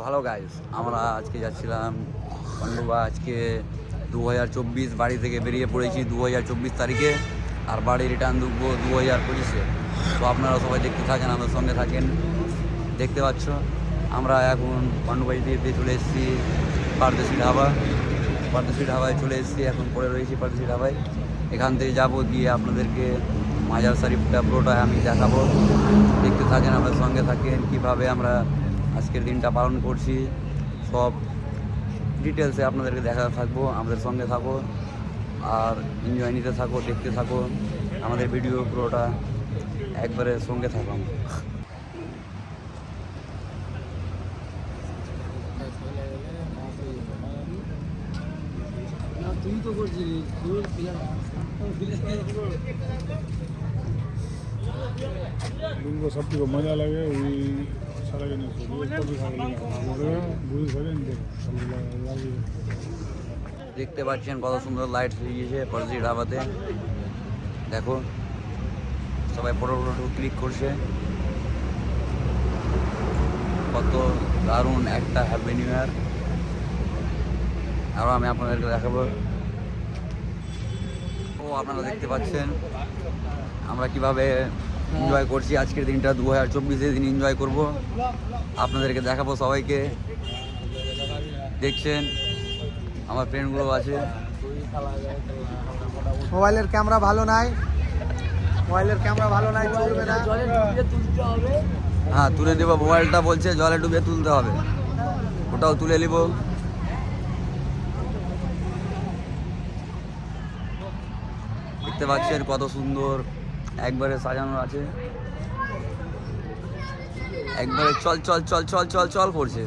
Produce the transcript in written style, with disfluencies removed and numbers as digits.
ভালো গাইস, আমরা আজকে যাচ্ছিলাম পান্ডুবা। আজকে 2024 বাড়ি থেকে বেরিয়ে পড়েছি 2024 তারিখে, আর বাড়ি রিটার্ন ঢুকবো 2025-এ। তো আপনারা সবাই দেখতে থাকেন, আমাদের সঙ্গে থাকেন। দেখতে পাচ্ছ আমরা এখন পান্ডুবাড়ি দিয়ে চলে এসেছি পারদেশি ঢাবা। পারদেশি ঢাবায় চলে এসেছি, এখন পড়ে রয়েছি পারদেশি ঢাবায়। এখান থেকে যাবো, গিয়ে আপনাদেরকে মাজার শরীফটা পুরোটা আমি দেখাবো। দেখতে থাকেন, আমাদের সঙ্গে থাকেন, কীভাবে আমরা আজকের দিনটা পালন করছি সব ডিটেলসে আপনাদেরকে দেখাতে থাকবো। আমাদের সঙ্গে থাকো আর এনজয় নিতে থাকো, দেখতে থাকো আমাদের ভিডিও পুরোটা, একবারে সঙ্গে থাকো। তুই তো করছিস उनको सब को मजा लगे वही अच्छा लगे नहीं দেখতে পাচ্ছেন কত সুন্দর লাইট গিয়েছে পারদেশি ঢাবাতে। দেখো সবাই ফটো ক্লিক করছে, কত দারুণ একটা হ্যাপি নিউ ইয়ার। আরও আমি আপনাদেরকে দেখাবো। ও আপনারা দেখতে পাচ্ছেন আমরা কিভাবে এনজয় করছি আজকের দিনটা। 2024 দিন এনজয় করব, আপনাদেরকে দেখাবো সবাইকে। দেখছেন আমার ফ্রেন্ডগুলো আছে। মোবাইলের ক্যামেরা ভালো নাই, মোবাইলের ক্যামেরা ভালো নাই, চলবে না। জলে ডুবিয়ে তুলতে হবে। হ্যাঁ তুলে দেবো, মোবাইলটা বলছে জলে ডুবিয়ে তুলতে হবে, ওটাও তুলে নিব। দেখতে পাচ্ছেন কত সুন্দর একবারে সাজানো আছে, একবারে চল চল চল চল চল চল করছে।